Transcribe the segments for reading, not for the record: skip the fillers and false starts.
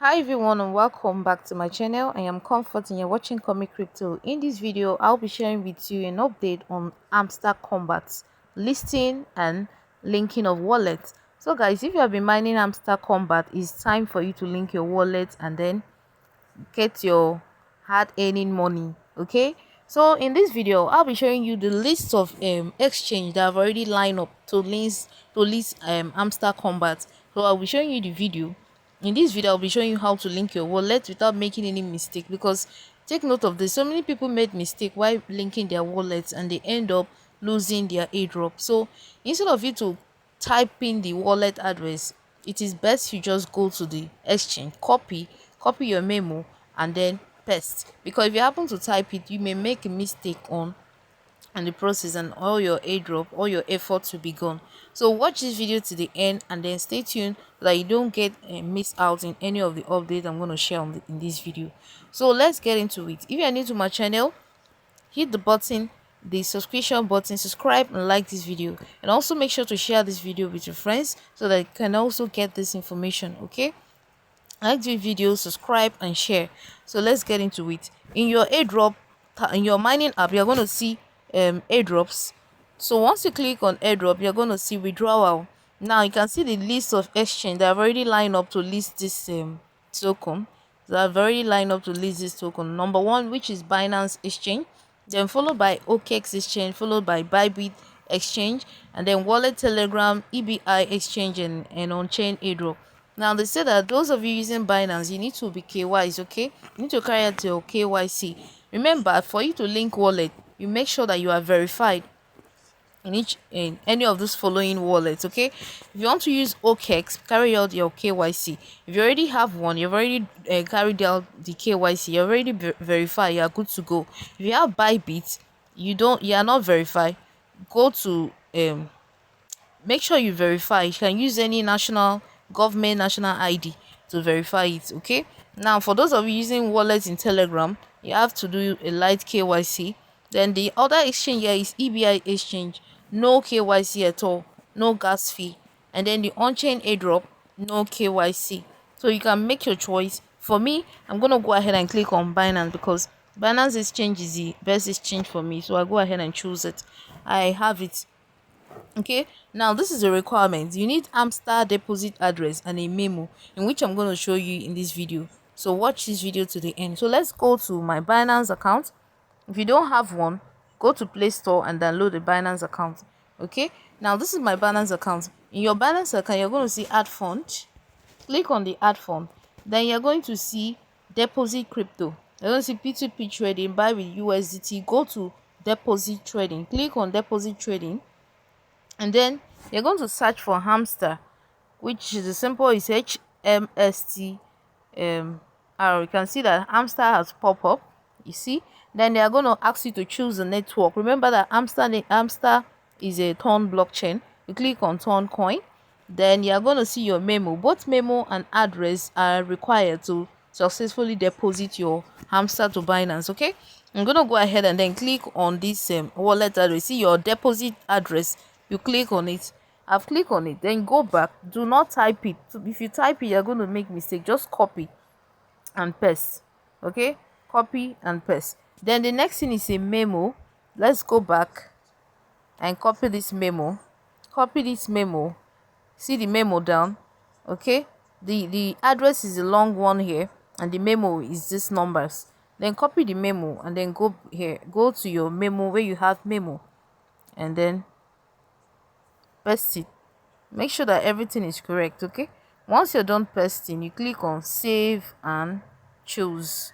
Hi everyone and welcome back to my channel. I am Comfort and you're watching Comic Crypto. In this video, I'll be sharing with you an update on Hamster Kombat listing and linking of wallets. So guys, if you have been mining Hamster Kombat, it's time for you to link your wallet and then get your hard earning money. Okay, so in this video I'll be showing you the list of exchange that have already lined up to list Hamster Kombat. So I'll be showing you the video. In this video I'll be showing you how to link your wallet without making any mistake, because take note of this, so many people made mistake while linking their wallets and they end up losing their airdrop. So instead of you to type in the wallet address, it is best you just go to the exchange, copy your memo and then paste, because if you happen to type it, you may make a mistake on and the process, and all your airdrop, all your efforts will be gone. So watch this video to the end and then stay tuned so that you don't get miss out in any of the updates I'm going to share in this video. So let's get into it. If you are new to my channel, hit the subscription button, subscribe and like this video, and also make sure to share this video with your friends so that you can also get this information. Okay, like this video, subscribe and share. So let's get into it. In your airdrop, in your mining app, you're going to see airdrops. So once you click on airdrop, you're going to see withdrawal. Now you can see the list of exchange that have already lined up to list this token. That have already lined up to list this token. Number one, which is Binance exchange, then followed by OKX exchange, followed by Bybit exchange, and then Wallet, Telegram, EBI exchange, and on-chain airdrop. Now they say that those of you using Binance, you need to be KYC, okay? You need to carry out your KYC. Remember, for you to link wallet, you make sure that you are verified in any of those following wallets. Okay, if you want to use OKX, carry out your KYC. If you already have one, you've already carried out the KYC, you're already verified, you are good to go. If you have Bybit, you are not verified, go to make sure you verify. You can use any national government national ID to verify it. Okay, now for those of you using wallets in Telegram, you have to do a light KYC. Then the other exchange here is EBI exchange, no KYC at all, no gas fee. And then the on-chain airdrop, no KYC. So you can make your choice. For me, I'm gonna go ahead and click on Binance, because Binance exchange is the best exchange for me, so I go ahead and choose it. I have it. Okay, now this is a requirement. You need Hamster deposit address and a memo, in which I'm going to show you in this video. So watch this video to the end. So let's go to my Binance account. If you don't have one, go to Play Store and download the Binance account. Okay, now this is my Binance account. In your Binance account, you're going to see add fund. Click on the add fund. Then you're going to see deposit crypto. You're going to see P2P trading, buy with USDT. Go to deposit trading. Click on deposit trading. And then you're going to search for Hamster, which is as simple as HMST. You can see that Hamster has popped up. You see, then they are going to ask you to choose a network. Remember that Hamster is a Ton blockchain. You click on Ton coin, then you are going to see your memo. Both memo and address are required to successfully deposit your Hamster to Binance. Okay, I'm going to go ahead and then click on this wallet address. See your deposit address, you click on it. I've clicked on it. Then go back. Do not type it. So if you type it, you're going to make mistake. Just copy and paste. Okay, copy and paste. Then the next thing is a memo. Let's go back and copy this memo. Copy this memo. See the memo down. Okay, the address is a long one here, and the memo is this numbers. Then copy the memo and then go here. Go to your memo where you have memo, and then paste it. Make sure that everything is correct. Okay, once you're done pasting, you click on save and choose.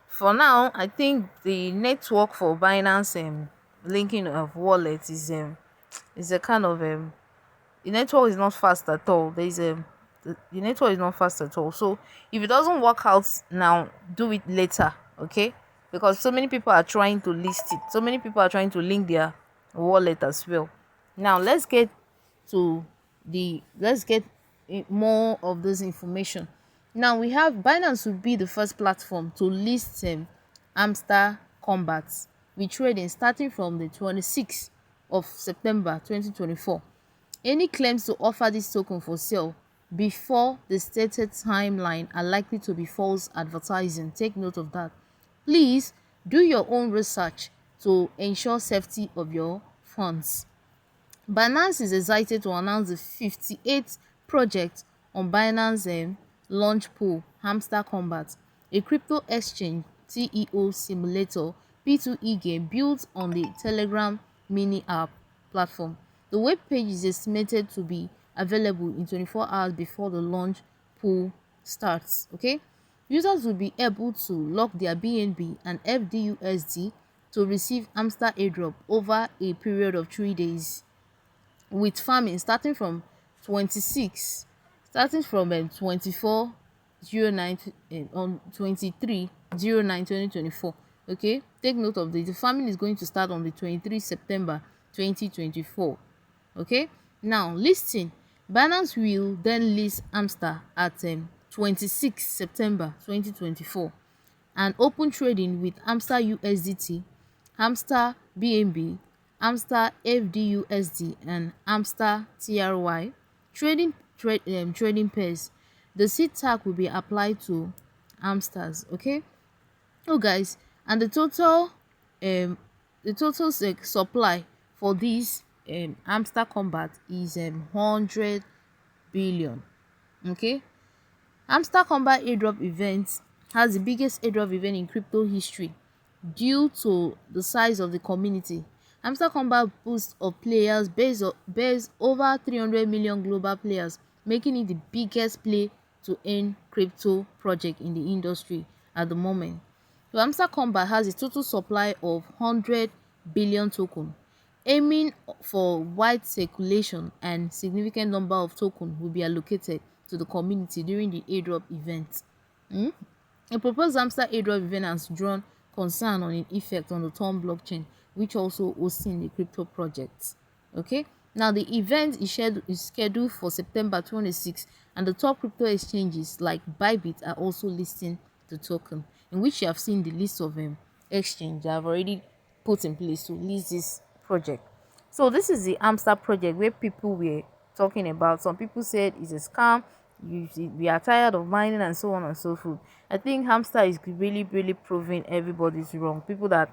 For now, I think the network for Binance linking of wallets is a kind of the network is not fast at all. The network is not fast at all. So if it doesn't work out now, do it later. Okay, because so many people are trying to list it, so many people are trying to link their wallet as well. Now let's get more of this information. Now we have Binance will be the first platform to list Hamster Kombat with trading starting from the 26th of September 2024. Any claims to offer this token for sale before the stated timeline are likely to be false advertising. Take note of that. Please do your own research to ensure safety of your funds. Binance is excited to announce the 58th project on Binance launch pool, Hamster Kombat, a crypto exchange CEO simulator P2E game built on the Telegram mini app platform. The web page is estimated to be available in 24 hours before the launch pool starts. Okay, users will be able to lock their BNB and FDUSD to receive Hamster airdrop over a period of 3 days, with farming starting from 26 starting from 24/09 on 23/09/2024. Okay, take note of this. The farming is going to start on the 23 September 2024. Okay, now listing. Binance will then list Hamster at 26 September 2024 and open trading with Hamster USDT, Hamster BNB, Hamster FDUSD, and Hamster TRY trading pairs. The seed tag will be applied to hamsters. Okay, so guys, and the total supply for this Hamster Kombat is 100 billion. Okay, Hamster Kombat airdrop event has the biggest airdrop event in crypto history due to the size of the community. Hamster Kombat boasts of players based over 300 million global players, making it the biggest play to earn crypto project in the industry at the moment. So Hamster Kombat has a total supply of 100 billion token. Aiming for wide circulation and significant number of tokens will be allocated to the community during the airdrop event. A proposed Hamster airdrop event has drawn concern on its effect on the Tom blockchain, which also hosting the crypto projects. Okay, now the event is scheduled for September 26, and the top crypto exchanges like Bybit are also listing the token, in which you have seen the list of exchange that have already put in place to list this project. So this is the Hamster project where people were talking about. Some people said it's a scam, we are tired of mining, and so on and so forth. I think Hamster is really proving everybody's wrong. People that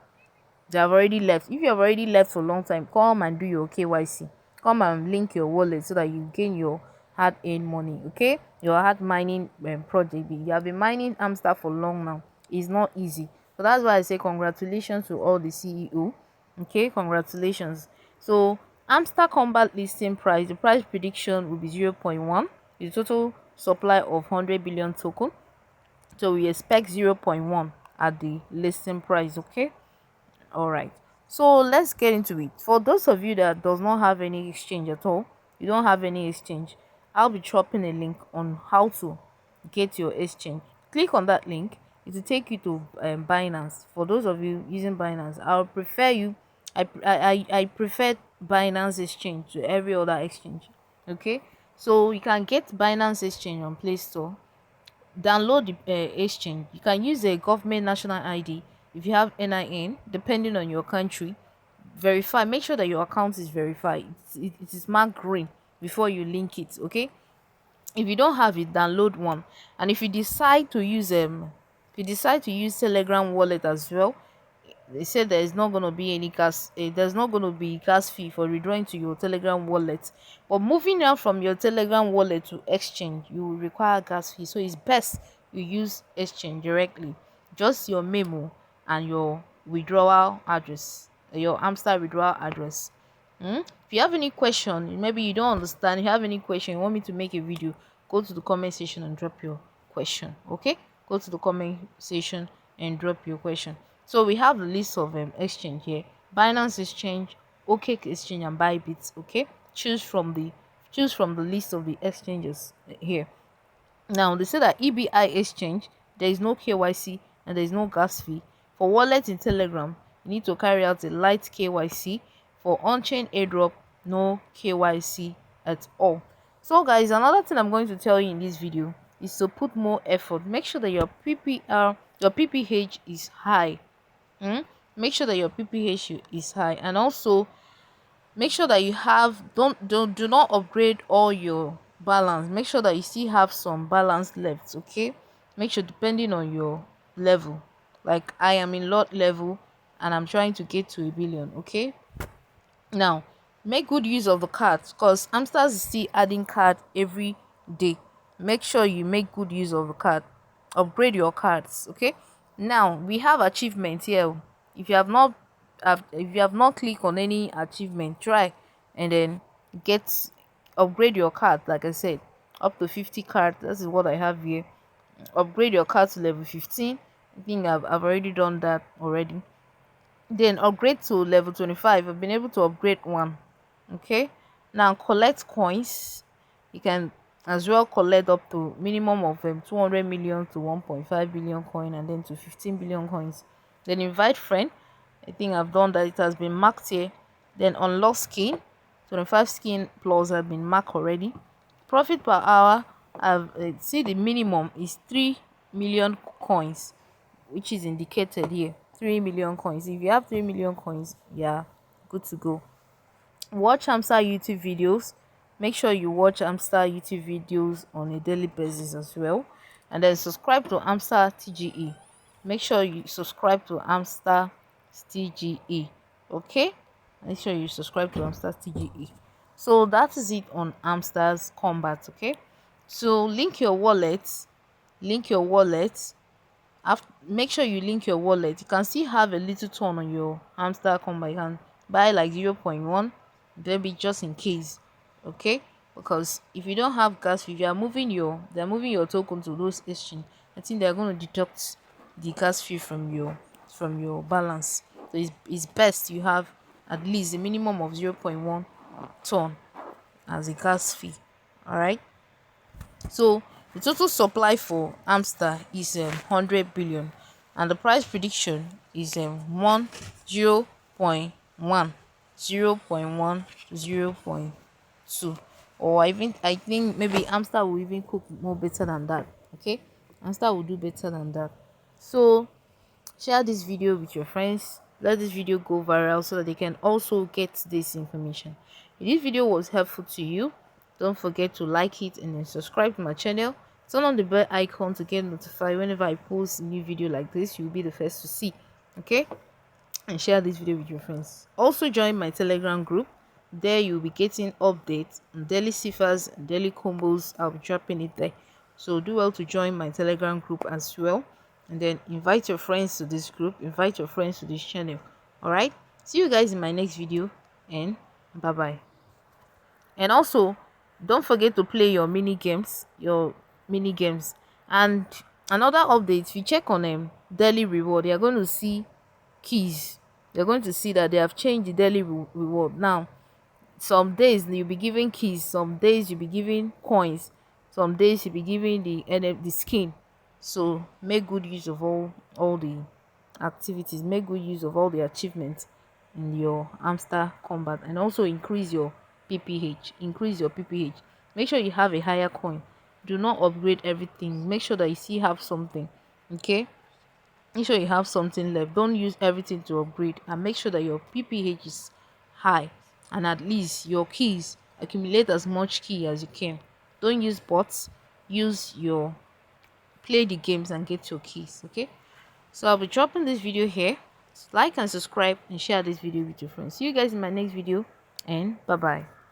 they have already left. If you have already left for a long time, come and do your KYC. Come and link your wallet so that you gain your hard-earned money. Okay, your hard mining project. You have been mining Hamster for long now. It's not easy. So that's why I say congratulations to all the CEO. Okay, congratulations. So Hamster Kombat listing price, the price prediction will be 0.1. The total supply of 100 billion token. So we expect 0.1 at the listing price. Okay, all right, so let's get into it. For those of you that does not have any exchange at all, you don't have any exchange, I'll be dropping a link on how to get your exchange. Click on that link, it will take you to Binance. For those of you using Binance, I prefer Binance exchange to every other exchange. Okay, so you can get Binance exchange on Play Store. Download the exchange. You can use a government national ID if you have NIN, depending on your country. Verify, make sure that your account is verified. It is marked green before you link it. Okay, if you don't have it, download one. And if you decide to use Telegram wallet as well, they said there is not going to be any gas there's not going to be gas fee for withdrawing to your Telegram wallet. But moving out from your Telegram wallet to exchange, you will require gas fee. So it's best you use exchange directly, just your memo and your withdrawal address, your Hamster withdrawal address. If you have any question, maybe you don't understand, you have any question, you want me to make a video, go to the comment section and drop your question. Okay, go to the comment section and drop your question. So we have the list of exchange here: Binance Exchange, OKX Exchange, and Bybit. Okay, choose from the list of the exchanges here. Now they say that EBI exchange, there is no KYC and there is no gas fee. For wallet in Telegram, you need to carry out a light KYC. For on-chain airdrop, no KYC at all. So guys, another thing I'm going to tell you in this video is to put more effort. Make sure that your PPH is high. Make sure that your PPH is high, and also make sure that you have do not upgrade all your balance. Make sure that you still have some balance left. Okay, make sure, depending on your level, like I am in lot level and I'm trying to get to 1 billion. Okay, now make good use of the cards, because Hamsters is still adding card every day. Make sure you make good use of the card, upgrade your cards. Okay, now we have achievement here. If you have not clicked on any achievement, try and then get upgrade your card. Like I said, up to 50 cards. This is what I have here. Upgrade your card to level 15. I think I've already done that already. Then upgrade to level 25. I've been able to upgrade one. Okay, now collect coins. You can as well collect up to minimum of 200 million to 1.5 billion coin, and then to 15 billion coins. Then invite friend. I think I've done that. It has been marked here. Then unlock skin. 25 skin plus have been marked already. Profit per hour, I've see the minimum is 3 million coins, which is indicated here. 3 million coins. If you have 3 million coins, yeah, good to go. Watch Hamster YouTube videos. Make sure you watch Hamster YouTube videos on a daily basis as well. And then subscribe to Hamster TGE. Make sure you subscribe to Hamster TGE. Okay, make sure you subscribe to Hamster TGE. So that is it on Hamster's Kombat. Okay, so link your wallet. Make sure you link your wallet. You can still have a little turn on your Hamster Kombat. You can buy like 0.1, maybe, just in case. Okay, because if you don't have gas fee, if you are moving they're moving your token to those exchange, I think they're going to deduct the gas fee from your balance. So it's best you have at least a minimum of 0.1 ton as a gas fee. All right, so the total supply for Hamster is 100 billion, and the price prediction is 1 0.1 0.1 0.2, or I think maybe Hamster will even cook more better than that. Okay, Hamster will do better than that. So share this video with your friends. Let this video go viral so that they can also get this information. If this video was helpful to you, don't forget to like it and then subscribe to my channel. Turn on the bell icon to get notified whenever I post a new video like this. You'll be the first to see. Okay, and share this video with your friends. Also join my Telegram group. There you'll be getting updates on daily ciphers and daily combos. I'll be dropping it there, so do well to join my Telegram group as well, and then invite your friends to this group, invite your friends to this channel. All right, see you guys in my next video, and bye bye. And also, don't forget to play your mini games, and another update. If you check on daily reward, you're going to see keys. You're going to see that they have changed the daily reward. Now some days you'll be giving keys, some days you'll be giving coins, some days you'll be giving the skin. So make good use of all the activities, make good use of all the achievements in your Hamster Kombat, and also increase your PPH. Make sure you have a higher coin. Do not upgrade everything. Make sure that you still have something. Okay, make sure you have something left. Don't use everything to upgrade, and make sure that your PPH is high, and at least your keys, accumulate as much key as you can. Don't use bots. Play the games and get your keys. Okay, so I'll be dropping this video here. Like and subscribe and share this video with your friends. See you guys in my next video, and bye bye.